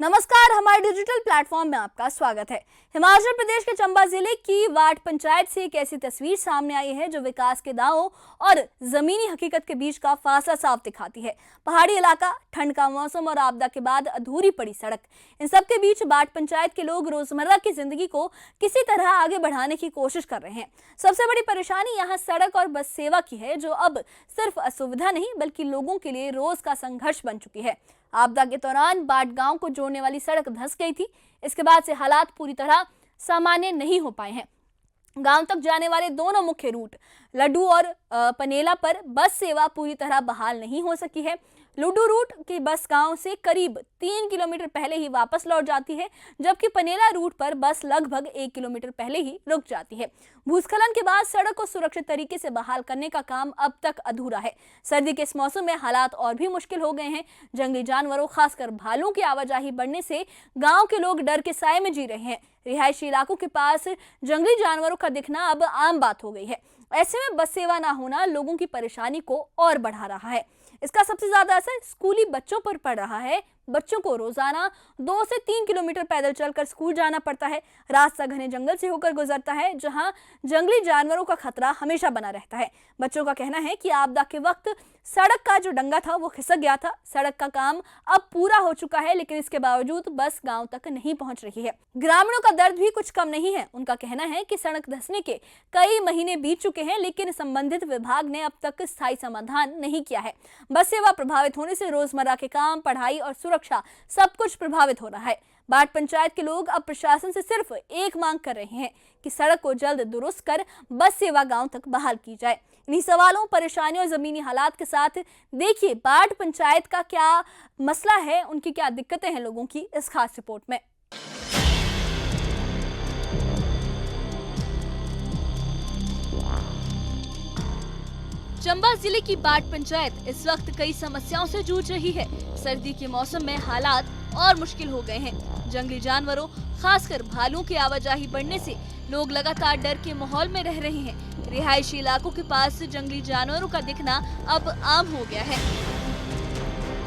नमस्कार, हमारे digital platform में आपका स्वागत है। हिमाचल प्रदेश के चंबा जिले की वाट पंचायत से एक ऐसी तस्वीर सामने आई है जो विकास के दावों और जमीनी हकीकत के बीच का फासला साफ दिखाती है। पहाड़ी इलाका, ठंड का मौसम और आपदा के बाद अधूरी पड़ी सड़क, इन सब के बीच वाट पंचायत के लोग रोजमर्रा की जिंदगी को किसी तरह आगे बढ़ाने की कोशिश कर रहे हैं। सबसे बड़ी परेशानी यहाँ सड़क और बस सेवा की है, जो अब सिर्फ असुविधा नहीं बल्कि लोगों के लिए रोज का संघर्ष बन चुकी है। आपदा के दौरान बाट गांव को जोड़ने वाली सड़क धंस गई थी। इसके बाद से हालात पूरी तरह सामान्य नहीं हो पाए हैं। गांव तक जाने वाले दोनों मुख्य रूट लड्डू और पनेला पर बस सेवा पूरी तरह बहाल नहीं हो सकी है। लड्डू रूट की बस गांव से करीब 3 किलोमीटर पहले ही वापस लौट जाती है, जबकि पनेला रूट पर बस लगभग 1 किलोमीटर पहले ही रुक जाती है। भूस्खलन के बाद सड़क को सुरक्षित तरीके से बहाल करने का काम अब तक अधूरा है। सर्दी के इस मौसम में हालात और भी मुश्किल हो गए हैं। जंगली जानवरों, खासकर भालू की आवाजाही बढ़ने से गाँव के लोग डर के साए में जी रहे हैं। रिहायशी इलाकों के पास जंगली जानवरों का दिखना अब आम बात हो गई है। ऐसे में बस सेवा ना होना लोगों की परेशानी को और बढ़ा रहा है। इसका सबसे ज्यादा असर स्कूली बच्चों पर पड़ रहा है। बच्चों को रोजाना 2 से 3 किलोमीटर पैदल चलकर स्कूल जाना पड़ता है। रास्ता घने जंगल से होकर गुजरता है, जहां जंगली जानवरों का खतरा हमेशा बना रहता है। बच्चों का कहना है कि आपदा के वक्त सड़क का जो डंगा था वो खिसक गया था। सड़क का काम अब पूरा हो चुका है, लेकिन इसके बावजूद बस गांव तक नहीं पहुंच रही है। ग्रामीणों का दर्द भी कुछ कम नहीं है। उनका कहना है कि सड़क धंसने के कई महीने बीत चुके हैं, लेकिन संबंधित विभाग ने अब तक स्थायी समाधान नहीं किया है। बस सेवा प्रभावित होने से रोजमर्रा के काम, पढ़ाई और सुरक्षा सब कुछ प्रभावित हो रहा है। बाट पंचायत के लोग अब प्रशासन से सिर्फ एक मांग कर रहे हैं कि सड़क को जल्द दुरुस्त कर बस सेवा गांव तक बहाल की जाए। इन्हीं सवालों, परेशानियों और जमीनी हालात के साथ देखिए बाट पंचायत का क्या मसला है, उनकी क्या दिक्कतें हैं लोगों की, इस खास रिपोर्ट में। चंबा जिले की बाट पंचायत इस वक्त कई समस्याओं से जूझ रही है। सर्दी के मौसम में हालात और मुश्किल हो गए हैं। जंगली जानवरों, खासकर भालू की आवाजाही बढ़ने से लोग लगातार डर के माहौल में रह रहे हैं। रिहायशी इलाकों के पास जंगली जानवरों का दिखना अब आम हो गया है।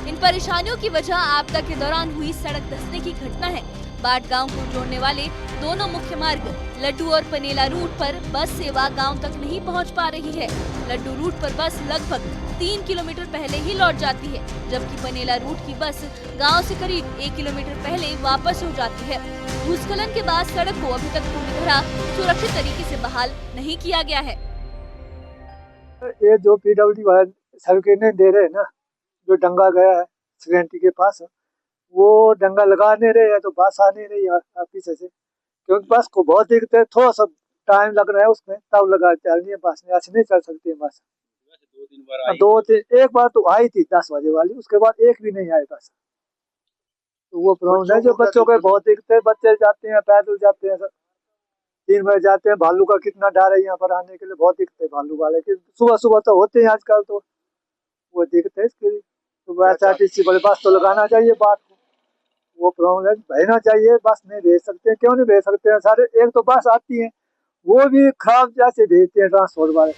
इन परेशानियों की वजह आपदा के दौरान हुई सड़क धंसने की घटना है। बाट गांव को जोड़ने वाले दोनों मुख्य मार्ग लड्डू और पनेला रूट पर बस सेवा गांव तक नहीं पहुंच पा रही है। लड्डू रूट पर बस लगभग 3 किलोमीटर पहले ही लौट जाती है, जबकि पनेला रूट की बस गांव से करीब 1 किलोमीटर पहले वापस हो जाती है। भूस्खलन के बाद सड़क को अभी तक पूरी तरह सुरक्षित तरीके से बहाल नहीं किया गया है। ये जो PWD वाले सड़कें दे रहे हैं ना, जो डंगा गया है सिलेंटी के पास, वो डंगा लगा नहीं रहे है तो बस आ नहीं रही है पीछे से, क्योंकि बस को बहुत दिक्कत है। थोड़ा सा टाइम लग रहा है उसमें, तब लगा चल रही है बस, ऐसे नहीं चल सकती है बस। 2-3 एक बार तो आई थी 10 बजे वाली, उसके बाद एक भी नहीं आई बस। तो वो प्रॉब्लम है, जो बच्चों को बहुत दिक्कत है। बच्चे जाते हैं, पैदल जाते हैं, 3 बजे जाते हैं। भालू का कितना डर है यहाँ पर आने के लिए, बहुत दिक्कत है भालू वाले की। सुबह सुबह तो होते हैं आजकल, तो वो दिक्कत है इसके लिए। तो SRTC बड़े बस तो लगाना चाहिए बात को, वो प्रॉब्लम है, भेजना चाहिए। बस नहीं भेज सकते, क्यों नहीं भेज सकते हैं सारे? एक तो बस आती है, वो भी खराब जैसे भेजते हैं ट्रांसपोर्ट वाले।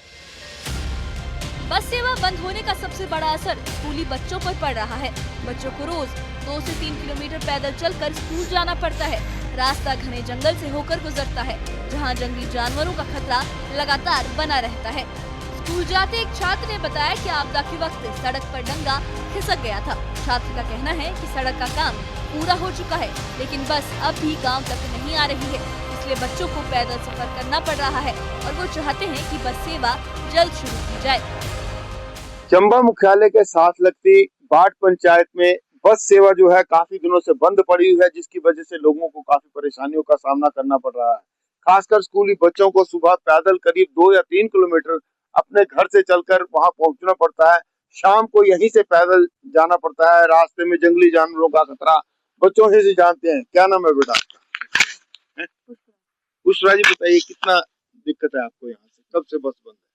बस सेवा बंद होने का सबसे बड़ा असर स्कूली बच्चों पर पड़ रहा है। बच्चों को रोज 2 से 3 किलोमीटर पैदल चलकर स्कूल जाना पड़ता है। रास्ता घने जंगल से होकर गुजरता है, जहां जंगली जानवरों का खतरा लगातार बना रहता है। स्कूल जाते एक छात्र ने बताया कि आपदा के वक्त सड़क पर डंगा खिसक गया था। छात्र का कहना है कि सड़क का काम पूरा हो चुका है, लेकिन बस अब भी गांव तक नहीं आ रही है। इसलिए बच्चों को पैदल सफर करना पड़ रहा है और वो चाहते हैं कि बस सेवा जल्द शुरू की जाए। चंबा मुख्यालय के साथ लगती बाट पंचायत में बस सेवा जो है काफी दिनों से बंद पड़ी हुई है, जिसकी वजह से लोगों को काफी परेशानियों का सामना करना पड़ रहा है। खासकर स्कूली बच्चों को सुबह पैदल करीब 2 या 3 किलोमीटर अपने घर से चलकर वहां पहुंचना पड़ता है। शाम को यहीं से पैदल जाना पड़ता है। रास्ते में जंगली जानवरों का खतरा बच्चों से जानते हैं। क्या नाम है बेटा? बुशरा जी, बताइए कितना दिक्कत है आपको यहाँ से? कब से बस बंद है?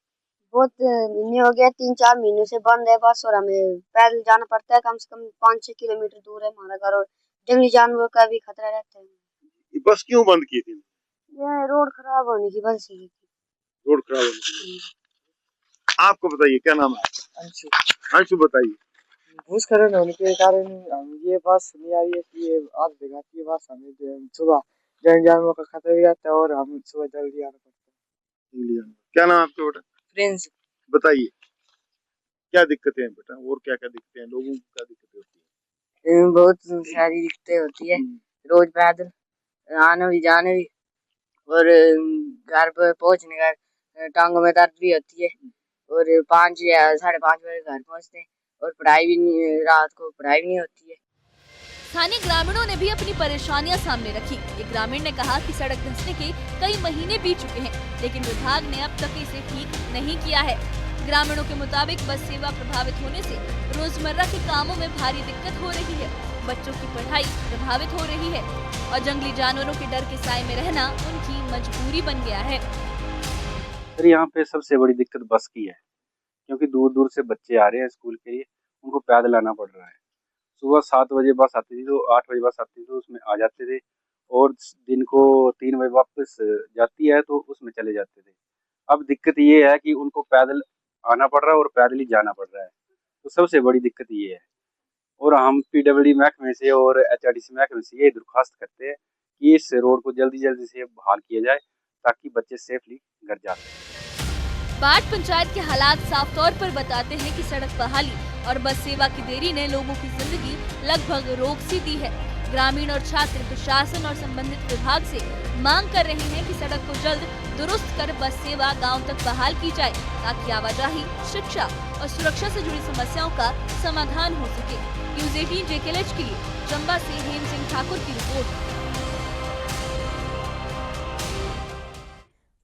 बहुत महीने हो गया, 3-4 महीनों से बंद है बस, और हमें पैदल जाना पड़ता है। कम से कम 5-6 किलोमीटर दूर है हमारा घर, और जंगली जानवरों का भी खतरा रहता है। ये बस क्यों बंद की थी? ये रोड खराब होने की वजह से। रोड खराब होने की। आपको बताइए क्या नाम है आपका? अंशु। अंशु, बताइए भूस्खलन होने के कारण हम ये बात सुनी आ रही है कि ये आग लगाती है बस हमें जो है सुबह जन जानवरों का खतरा भी रहता है और हम सुबह जल्दी आना पड़ता है। क्या नाम है आपका बेटा? फ्रेंड्स बताइए क्या दिक्कतें हैं बेटा, और क्या क्या दिक्कतें हैं, लोगों को क्या दिक्कतें होती बहुत सारी दिक्कतें होती है। है? रोज पैदल आने भी जाने भी, और घर पर पहुंचने का टांगों में दर्द भी होती है, और 5 या 5:30 बजे घर पहुंचते हैं, और पढ़ाई भी नहीं, रात को पढ़ाई भी नहीं होती है। स्थानीय ग्रामीणों ने भी अपनी परेशानियां सामने रखी। एक ग्रामीण ने कहा कि सड़क धंसने के कई महीने बीत चुके हैं, लेकिन विभाग ने अब तक इसे ठीक नहीं किया है। ग्रामीणों के मुताबिक बस सेवा प्रभावित होने से रोजमर्रा के कामों में भारी दिक्कत हो रही है, बच्चों की पढ़ाई प्रभावित हो रही है और जंगली जानवरों के डर के साए में रहना उनकी मजबूरी बन गया है। सर यहाँ पे सबसे बड़ी दिक्कत बस की है, क्योंकि दूर दूर से बच्चे आ रहे हैं स्कूल के लिए, उनको पैदल आना पड़ रहा है। सुबह 7 बजे बस आती थी तो 8 बजे बस आती थी तो उसमें आ जाते थे, और दिन को 3 बजे वापस जाती है तो उसमें चले जाते थे। अब दिक्कत ये है कि उनको पैदल आना पड़ रहा है और पैदल ही जाना पड़ रहा है, तो सबसे बड़ी दिक्कत ये है। और हम पीडब्ल्यूडी महकमे से और एचआरटीसी महकमे से ये दरख्वास्त करते हैं कि इस रोड को जल्दी जल्दी से बहाल किया जाए ताकि बच्चे सेफली घर जा सकें। बाट पंचायत के हालात साफ तौर पर बताते हैं कि सड़क बहाली और बस सेवा की देरी ने लोगों की जिंदगी लगभग रोक सी दी है। ग्रामीण और छात्र प्रशासन और संबंधित विभाग से मांग कर रहे हैं कि सड़क को जल्द दुरुस्त कर बस सेवा गांव तक बहाल की जाए ताकि आवाजाही, शिक्षा और सुरक्षा से जुड़ी समस्याओं का समाधान हो सके। न्यूज़ 18 JKLH के लिए चंबा से हेम सिंह ठाकुर की रिपोर्ट।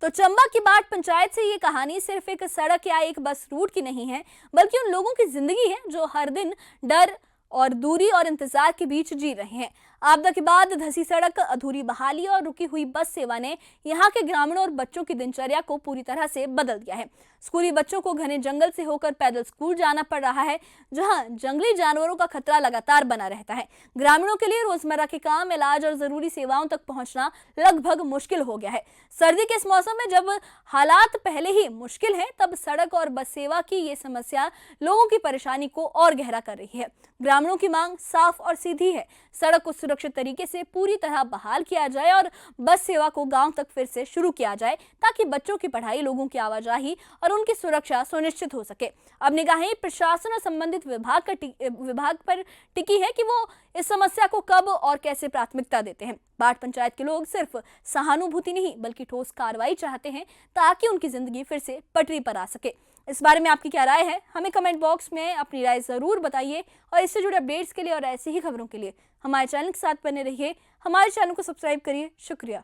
तो चंबा की बाट पंचायत से ये कहानी सिर्फ एक सड़क या एक बस रूट की नहीं है, बल्कि उन लोगों की जिंदगी है जो हर दिन डर और दूरी और इंतजार के बीच जी रहे हैं। आपदा के बाद धंसी सड़क, अधूरी बहाली और रुकी हुई बस सेवा ने यहाँ के ग्रामीणों और बच्चों की दिनचर्या को पूरी तरह से बदल दिया है। स्कूली बच्चों को घने जंगल से होकर पैदल स्कूल जाना पड़ रहा है, जहाँ जंगली जानवरों का खतरा लगातार बना रहता है। ग्रामीणों के लिए रोजमर्रा के काम, इलाज और जरूरी सेवाओं तक पहुंचना लगभग मुश्किल हो गया है। सर्दी के इस मौसम में जब हालात पहले ही मुश्किल हैं, तब सड़क और बस सेवा की ये समस्या लोगों की परेशानी को और गहरा कर रही है। ग्रामीणों की मांग साफ और सीधी है, सड़क को सुरक्षित तरीके से पूरी तरह बहाल किया जाए और बस सेवा को गांव तक फिर से शुरू किया जाए ताकि बच्चों की पढ़ाई, लोगों की आवाजाही और उनकी सुरक्षा सुनिश्चित हो सके। अब निगाहें प्रशासन और संबंधित विभाग पर टिकी है कि वो इस समस्या को कब और कैसे प्राथमिकता देते हैं। बाट पंचायत के लोग सिर्फ सहानुभूति नहीं बल्कि ठोस कार्रवाई चाहते हैं ताकि उनकी जिंदगी फिर से पटरी पर आ सके। इस बारे में आपकी क्या राय है, हमें कमेंट बॉक्स में अपनी राय जरूर बताइए और इससे जुड़े अपडेट्स के लिए और ऐसी ही खबरों के लिए हमारे चैनल के साथ बने रहिए। हमारे चैनल को सब्सक्राइब करिए। शुक्रिया।